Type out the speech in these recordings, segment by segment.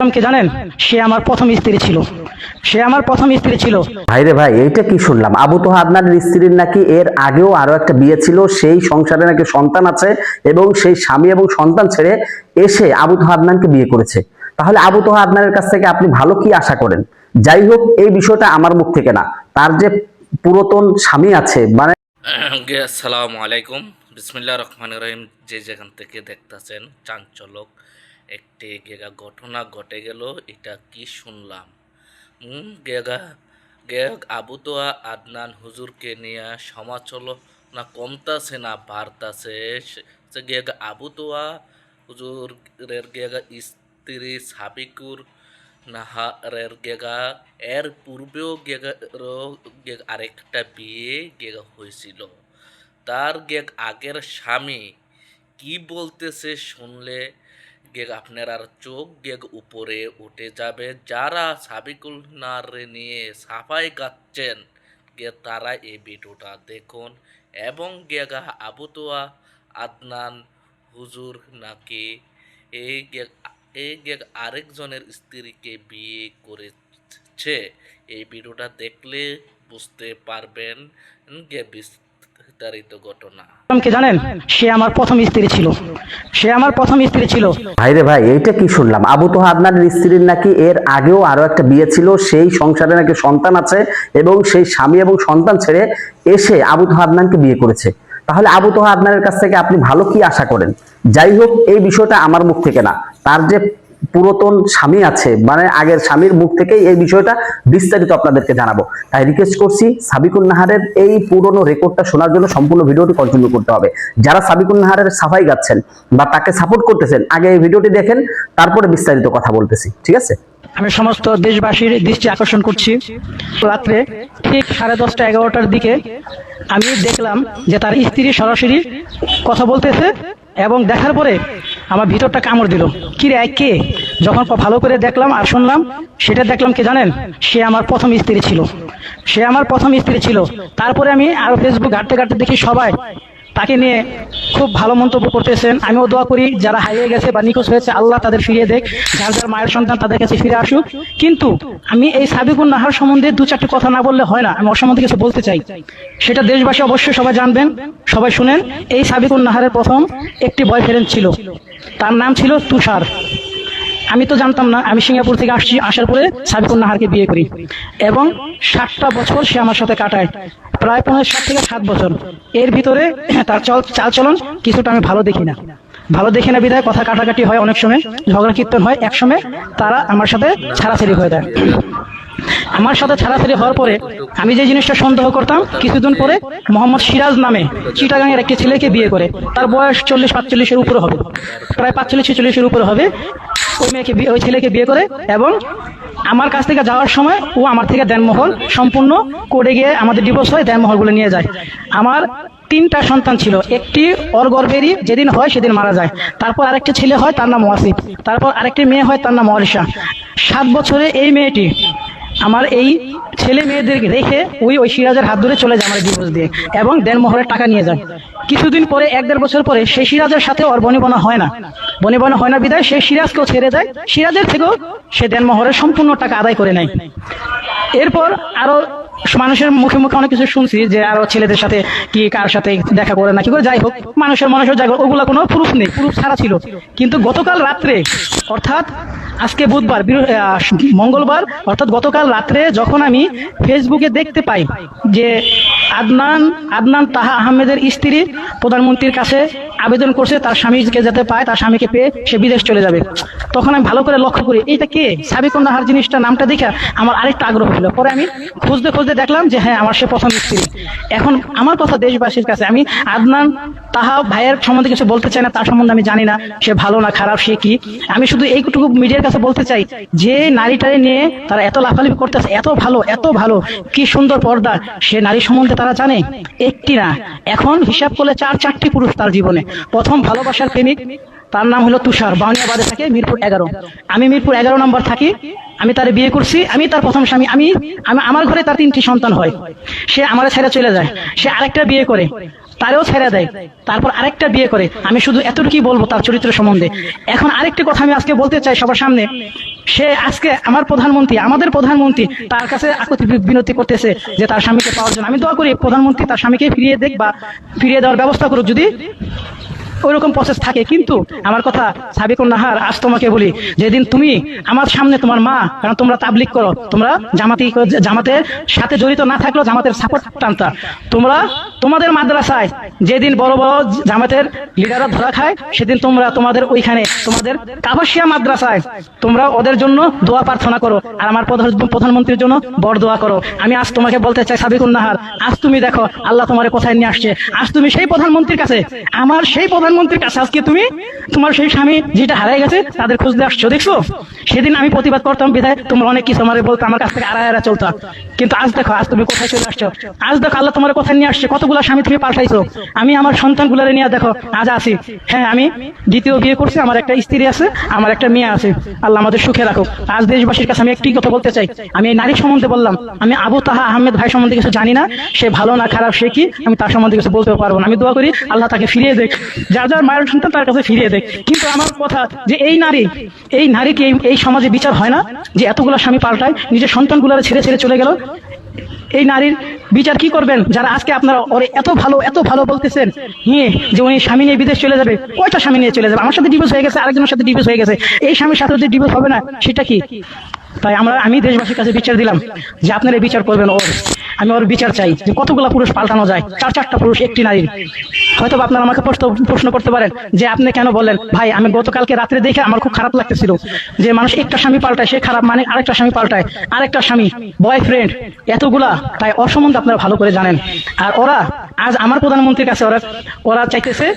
কে জানেন? সে আমার প্রথম স্ত্রী ছিল। ভাইরে ভাই, এইটা কি শুনলাম? আবু তোহা আদনানের স্ত্রীর নাকি এর আগেও আরো একটা বিয়ে ছিল, সেই সংসারে নাকি সন্তান আছে এবং সেই স্বামী এবং সন্তান ছেড়ে এসে আবু তোহা আদনানকে বিয়ে করেছে। তাহলে আবু তোহা আদনানের কাছ থেকে আপনি ভালো কি আশা করেন? যাই হোক, এই বিষয়টা আমার মুখ থেকে না, তার যে পুরাতন স্বামী আছে মানে আসসালামু আলাইকুম, বিসমিল্লাহ রহমান রহিম। যে যেখান থেকে দেখতেছেন, চাঞ্চল্যক একটি ঘটনা ঘটে গেল। এটা কি শুনলাম? আবু তোয়া আদনান হুজুরকে নিয়ে সমালোচনা কমতাছে না বাড়তাছে। আবু তোয়া হুজুরের স্ত্রী সাবিকুর নাহারের এর পূর্বেও আরেকটা বিয়ে হয়েছিল। তার আগের স্বামী কি বলতেছে শুনলে আপনার আর চোখ উপরে উঠে যাবে। যারা সাবিকুল নাহারে নিয়ে সাফাই গাচ্ছেন তারা এই ভিডিওটা দেখুন। এবং আবু তোয়া আদনান হুজুর নাকি এই আরেকজনের স্ত্রীকে বিয়ে করেছে। এই ভিডিওটা দেখলে বুঝতে পারবেন বিস্তারিত ঘটনা। কে জানেন? সে আমার প্রথম স্ত্রী ছিল। ভাইরে ভাই, এইটা কি শুনলাম? আবু তোহা আদনানের স্ত্রীর নাকি এর আগেও আরো একটা বিয়ে ছিল, সেই সংসারে নাকি সন্তান আছে এবং সেই স্বামী এবং সন্তান ছেড়ে এসে আবু তোহা আদনানকে বিয়ে করেছে। তাহলে আবু তোহা আদনানের কাছ থেকে আপনি ভালো কি আশা করেন? যাই হোক, এই বিষয়টা আমার মুখ থেকে না, তার যে পুরাতন স্বামী আছে মানে আগের স্বামীর মুখ থেকে এই বিষয়টা বিস্তারিত আপনাদেরকে জানাবো। তাই রিকোয়েস্ট করছি, সাবিকুন নাহারের এই পুরনো রেকর্ডটা শোনার জন্য সম্পূর্ণ ভিডিওটি কন্টিনিউ করতে হবে। যারা সাবিকুন নাহারের সাফাই গাচ্ছেন বা তাকে সাপোর্ট করতেছেন, আগে এই ভিডিওটি দেখেন, তারপরে বিস্তারিত কথা বলতেছি, ঠিক আছে? আমি সমস্ত দেশবাসীর দৃষ্টি আকর্ষণ করছি। রাত্রে ঠিক 10:30 11টার দিকে আমি দেখলাম যে তার স্ত্রী সরাসরি কথা বলতেছে, এবং দেখার পরে আমার ভিতরটা কামড় দিল। কি রে, কে? যখন ভালো করে দেখলাম আর শুনলাম, সেটা দেখলাম কে জানেন? সে আমার প্রথম স্ত্রী ছিল। তারপরে আমি আরো ফেসবুক ঘাঁটতে ঘাঁটতে দেখি সবাই তাকে নিয়ে খুব ভালো মন্তব্য করতেছেন। আমিও দোয়া করি যারা হারিয়ে গেছে বা নিখোঁজ হয়েছে, আল্লাহ তাদের ফিরিয়ে দেখ, যার যার মায়ের সন্তান তাদের কাছে ফিরে আসুক। কিন্তু আমি এই সাবিকুন নাহার সম্বন্ধে 2-4টি কথা না বললে হয় না। আমি ওর সম্বন্ধে কিছু বলতে চাই, সেটা দেশবাসী অবশ্যই সবাই জানবেন, সবাই শুনেন। এই সাবিকুন নাহারের প্রথম একটি বয়ফ্রেন্ড ছিল, তার নাম ছিল তুষার। আমি তো জানতাম না। আমি সিঙ্গাপুর থেকে আসছি, আসার পরে সাবিকুন নাহারকে বিয়ে করি এবং 7টা বছর সে আমার সাথে কাটায়, প্রায় 7 থেকে 7 বছর। এর ভিতরে তার চালচলন কিছুটা আমি ভালো দেখি না বিধায় কথা কাটাকাটি হয়, অনেক সময় ঝগড়া কীর্তন হয়। এক সময় তারা আমার সাথে ছাড়াছাড়ি হয়ে যায়। আমার সাথে ছাড়াছাড়ি হওয়ার পরে আমি যে জিনিসটা সন্দেহ করতাম, কিছুদিন পরে মোহাম্মদ সিরাজ নামে চিটাগাংয়ের একটি ছেলেকে বিয়ে করে। তার বয়স 40-45-এর উপরে হবে, প্রায় 45-46-এর উপরে হবে। ওই ছেলেকে বিয়ে করে এবং আমার কাছ থেকে যাওয়ার সময় ও আমার থেকে দেনমোহর সম্পূর্ণ করে গিয়ে আমাদের ডিভোর্স হয়, দেনমোহরগুলো নিয়ে যায়। আমার 3টা সন্তান ছিল, একটি ওর গর্ভেরই, যেদিন হয় সেদিন মারা যায়। তারপর আরেকটি ছেলে হয়, তার নাম ওয়াসিফ। তারপর আরেকটি মেয়ে হয়, তার নাম ওয়ারিশা। 7 বছরে এই মেয়েটি আমার এই ছেলে মেয়েদেরকে রেখে ওই সিরাজের হাত ধরে চলে যায় আমার ডিভোর্স দিয়ে, এবং দেনমোহরের টাকা নিয়ে যায়। কিছুদিন পরে, 1-1.5 বছর পরে, সেই সিরাজের সাথে ওর বনিবনা হয় না বিদায় সে সিরাজকেও ছেড়ে যায়। সিরাজের থেকেও সে দেনমোহরের সম্পূর্ণ টাকা আদায় করে নেয়। এরপর আরো মানুষের মুখে মুখে অনেক কিছু শুনছি যে আরো ছেলেদের সাথে কি কার সাথে দেখা করে না কি করে, যাই হোক, মানুষের যাই হোক, ওগুলা কোনো প্রুফ নেই, প্রুফ ছাড়া ছিল। কিন্তু গতকাল রাত্রে, অর্থাৎ আজকে বুধবার, মঙ্গলবার, অর্থাৎ গতকাল রাত্রে যখন আমি ফেসবুকে দেখতে পাই যে আদনান তাহা আহমেদের স্ত্রী প্রধানমন্ত্রীর কাছে আবেদন করছে তার স্বামীকে যাতে পায়, তার স্বামীকে পেয়ে সে বিদেশ চলে যাবে, তখন আমি ভালো করে লক্ষ্য করি এটা কে, সাবিকুন নাহার জিনিসটা, নামটা দেখে আমার আরেকটা আগ্রহ হলো। পরে আমি খুঁজতে দেখলাম যে হ্যাঁ, আমার সে প্রথম স্ত্রী। এখন আমার কথা দেশবাসীর কাছে, আমি আদনান তাহা ভাইয়ের সম্বন্ধে কিছু বলতে চাই না, তার সম্বন্ধে আমি জানি না সে ভালো না খারাপ, সে কি। আমি শুধু এইটুকু মিডিয়ার কাছে বলতে চাই, যে নারীটারে নিয়ে তারা এত লাফালাফি করতেছে, এত ভালো কি সুন্দর পর্দা, সে নারী সম্বন্ধে তারা জানে একটি না, এখন হিসাব করলে 4-4টি পুরুষ তার জীবনে। প্রথম ভালোবাসার প্রেমিক, তার নাম হলো তুষার, বাউনিয়াবাদে থাকে, মিরপুর 11। আমি মিরপুর 11 নম্বর থাকি। আমি তারে বিয়ে করছি, আমি তার প্রথম স্বামী। আমার ঘরে তার 3টি সন্তান হয়। সে আমার ছেড়ে চলে যায়, সে আরেকটা বিয়ে করে। তারেও ছেড়ে দেয়, তারপর আরেকটা বিয়ে করে। আমি শুধু এতটুকুই বলবো তার চরিত্র সম্বন্ধে। এখন আরেকটি কথা আমি আজকে বলতে চাই সবার সামনে। সে আজকে আমার প্রধানমন্ত্রী, আমাদের প্রধানমন্ত্রী তার কাছে আকুতি বিনতি করতেছে যে তার স্বামীকে পাওয়ার জন্য। আমি দোয়া করি প্রধানমন্ত্রী তার স্বামীকে ফিরিয়ে দেখ বা ফিরিয়ে দেওয়ার ব্যবস্থা করুক যদি ওইরকম প্রসেস থাকে। কিন্তু আমার কথা সাবিকুন নাহার, আজ তোমাকে বলি, যেদিন তুমি আমার সামনে তোমার মা, কারণ তোমরা তাবলিগ করো, তোমরা জামাতের সাথে জড়িত না থাকলেও জামাতের সাপোর্ট টানতা, তোমরা তোমাদের মাদ্রাসায় যেদিন বড় বড় জামাতের লিডাররা ধরা খায়, সেদিন তোমরা তোমাদের ওইখানে তোমাদের কাবাসিয়া মাদ্রাসায় তোমরা ওদের জন্য দোয়া প্রার্থনা করো, আর আমার প্রধানমন্ত্রীর জন্য বড় দোয়া করো। আমি আজ তোমাকে বলতে চাই সাবিকুন নাহার, আজ তুমি দেখো আল্লাহ তোমার কোথায় নিয়ে আসছে। আজ তুমি সেই প্রধানমন্ত্রীর কাছে, আমার সেই প্রধানমন্ত্রীর কাছে আজকে তুমি তোমার সেই স্বামী যেটা হারাই গেছে তাদের খুঁজতে আসছো। দেখছো, সেদিন আমি প্রতিবাদ করতাম বিধায় তোমরা অনেক কিছু আমার বলতো, আমার কাছ থেকে আড়াই চলতো। কিন্তু আজ দেখো আজ তুমি কোথায় চলে আসছো। আজ দেখো আল্লাহ তোমার কোথায় নিয়ে আসছে, কতগুলো স্বামী তুমি পাল্টাইছো। আমি আমার সন্তানগুলোরে নিয়ে দেখো আজ আছি। হ্যাঁ, আমি দ্বিতীয় বিয়ে করছি, আমার একটা স্ত্রী আছে, আমার একটা মেয়ে আছে। আল্লাহ আমাদের সুখে রাখো। আজ দেশবাসীর কাছে আমি একটি কথা বলতে চাই। আমি এই নারী সম্বন্ধে বললাম, আমি আবু তাহা আহমেদ ভাই সম্বন্ধে কিছু জানি না। সে ভালো না খারাপ সে কি, আমি তার সম্বন্ধে কিছু বলতে পারবো না। আমি দোয়া করি আল্লাহ তাকে ফিরিয়ে দেখ, যার যার মায়ের সন্তান তার কাছে ফিরিয়ে দেখ। কিন্তু আমার কথা যে এই নারীকে এই সমাজে বিচার হয় না, যে এতগুলো স্বামী পাল্টায়, নিজের সন্তানগুলোর ছেড়ে ছেড়ে চলে গেল। এই নারীর বিচার কি করবেন যারা আজকে আপনারা ওরে এত ভালো বলতেছেন, যে উনি স্বামী নিয়ে বিদেশ চলে যাবে। কয়টা স্বামী নিয়ে চলে যাবে? আমার সাথে ডিভোর্স হয়ে গেছে, আরেকজনের সাথে ডিভোর্স হয়ে গেছে, এই স্বামীর সাথে যদি ডিভোর্স হবে না সেটা কি? তাই আমি দেশবাসীর কাছে বিচার দিলাম যে আপনারা বিচার করবেন ওর। আমি ওর বিচার চাই যে কতগুলা পুরুষ পাল্টানো যায়, 4-4টা পুরুষ একটি নারীর। হয়তো আপনারা আমাকে প্রশ্ন করতে পারেন যে আপনি কেন বললেন ভাই, আমি গতকালকে রাত্রে দেখে আমার খুব খারাপ লাগতেছিল যে মানুষ একটা স্বামী পাল্টায় সে খারাপ, মানে আরেকটা স্বামী পাল্টায়, আরেকটা স্বামী, বয়ফ্রেন্ড, এতগুলা। তাই ওর সম্বন্ধে আপনারা ভালো করে জানেন। আর ওরা আজ আমার প্রধানমন্ত্রীর কাছে ওরা চাইতেছে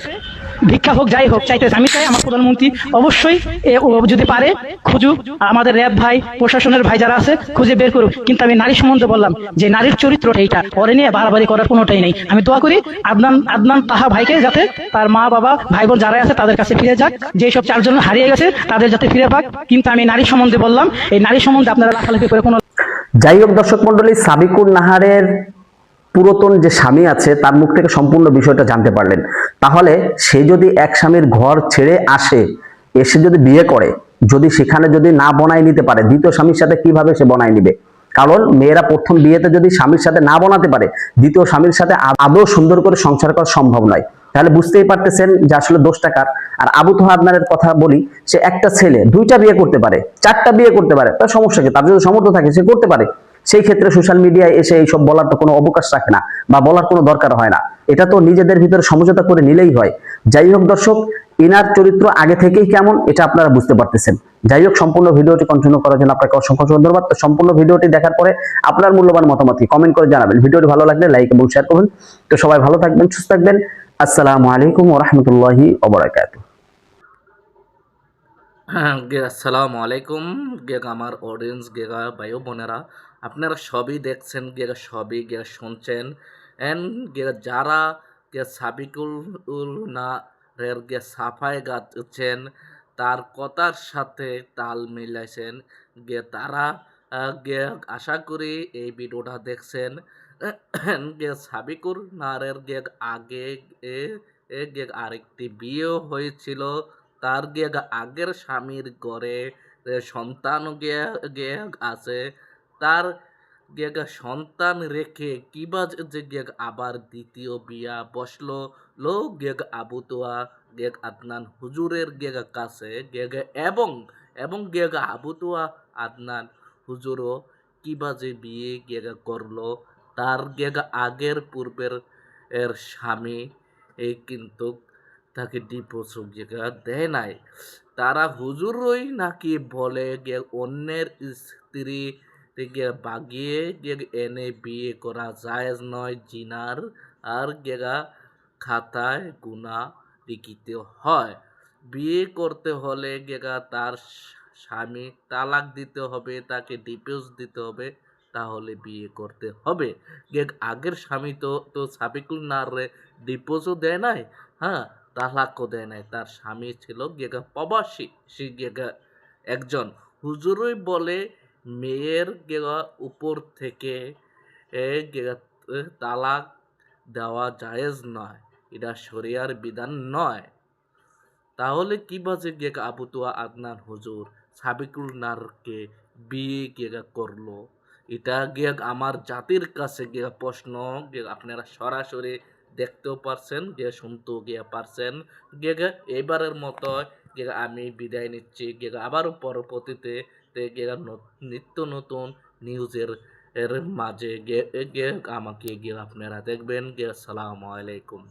ভিক্ষা হোক, যাই হোক চাইতেছে। আমি চাই আমার প্রধানমন্ত্রী অবশ্যই যদি পারে খুঁজুক, আমাদের র্যাব ভাই, প্রশাসনের ভাই যারা আছে খুঁজে বের করুক। কিন্তু আমি নারী সম্বন্ধে বললাম যে নারীর চরিত্রটা এইটা, ওরে নিয়ে বাড়াবাড়ি করার কোনোটাই নেই। আমি দোয়া করি আদনান তাহা ভাইকে যাতে তার মা বাবা ভাই বোন যারা আছে তাদের কাছে ফিরে যাক, যেসব 4 জন হারিয়ে গেছে তাদের যাতে ফিরে পাক। কিন্তু আমি নারী সম্বন্ধে বললাম, এই নারী সম্বন্ধে আপনারা লাফালাফি করে কোনো। যাই হোক দর্শক মন্ডলী, সাবিকুন নাহারের পুরাতন যে স্বামী আছে তার মুখ থেকে সম্পূর্ণ বিষয়টা জানতে পারলেন। তাহলে সে যদি এক স্বামীর ঘর ছেড়ে এসে যদি বিয়ে করে, যদি সেখানে যদি না বনায় নিতে পারে, দ্বিতীয় স্বামীর সাথে কিভাবে সে বনায় নিবে? কারণ মেয়েরা প্রথম বিয়েতে যদি স্বামীর সাথে না বনাতে পারে, দ্বিতীয় স্বামীর সাথে আদৌ সুন্দর করে সংসার করা সম্ভব নয়। তাহলে বুঝতেই পারতেছেন যে আসলে দোষটা কার। আর আবু তোহা আদনানের কথা বলি, সে একটা ছেলে 2টা বিয়ে করতে পারে, 4টা বিয়ে করতে পারে, তার সমস্যা কি? তার যদি সামর্থ্য থাকে সে করতে পারে। সেই ক্ষেত্রে সোশ্যাল মিডিয়ায় এসে এইসব বলার তো কোনো অবকাশ রাখে না, বা বলার কোনো দরকার হয় না। এটা তো নিজেদের ভিতরে সমঝোতা করে নিলেই হয়। যাই হোক দর্শক, ইনার চরিত্র আগে থেকেই কেমন এটা আপনারা বুঝতে পারতেছেন। যাই হোক, সম্পূর্ণ ভিডিওটি কন্টিনিউ করার জন্য আপনাকে অসংখ্য ধন্যবাদ। তো সম্পূর্ণ ভিডিওটি দেখার পরে আপনার মূল্যবান মতামত কমেন্ট করে জানাবেন। ভিডিওটি ভালো লাগলে লাইক এবং শেয়ার করবেন। তো সবাই ভালো থাকবেন, সুস্থ থাকবেন। আসসালামু আলাইকুম ওয়া রাহমাতুল্লাহি ওয়া বারাকাতুহু। আসসালামু আলাইকুম আমার অডিয়েন্স ভাই বোনেরা, আপনারা সবই দেখছেন, সবই শুনছেন। এন্ড যারা সাবিকুল নাহারের সাফাই গাচ্ছেন, তার কথার সাথে তাল মিলাইছেন, তারা আশা করি এই ভিডিওটা দেখছেন। সাবিকুল নাহারের আগে আরেকটি বিয়ে হয়েছিল, তার আগের স্বামীর ঘরে সন্তান আছে। তার সন্তান রেখে কিবা যে আবার দ্বিতীয় বিয়া বসলো আবু তোহা আদনান হুজুরের কাছে, এবং আবু তোহা আদনান হুজুরও কিবা যে বিয়ে করলো, তার আগের পূর্বের স্বামী কিন্তু তাকে ডিভোর্স দেয় নাই। তারা হুজুরই নাকি বলে অন্যের স্ত্রী বাগিয়ে এনে বিয়ে করা জায়েজ নয়, জিনার আর খাতায় গুনাহ লিখিত হয়। বিয়ে করতে হলে তার স্বামী তালাক দিতে হবে, তাকে ডিভোর্স দিতে হবে, তাহলে বিয়ে করতে হবে। আগের স্বামী তো সাবিকুল নাহারে ডিভোর্সও দেয় নাই, হ্যাঁ, তালাকও দেয় নাই। তার স্বামী ছিল প্রবাসী, সে একজন। হুজুরই বলে মেয়ের উপর থেকে তালাক দেওয়া জায়েজ নয়। এটা শরিয়ার বিধান নয়। তাহলে কি বাজে গিয়ে আবু তোয়া আদনান হুজুর সাবিকুল নারকে বিয়ে গিয়ে করলো? এটা গিয়ে আমার জাতির কাছে গিয়ে প্রশ্ন, গিয়ে আপনারা সরাসরি দেখতেও পারছেন, গিয়ে শুনতেও গিয়ে পারছেন। গিয়ে এবারের মতো গিয়ে আমি বিদায় নিচ্ছি, গিয়ে আবারও পরবর্তীতে গিয়ে নিত্য নতুন নিউজের মাঝে গিয়ে আমাকে গিয়ে আপনারা দেখবেন। গিয়ে আসসালামু আলাইকুম।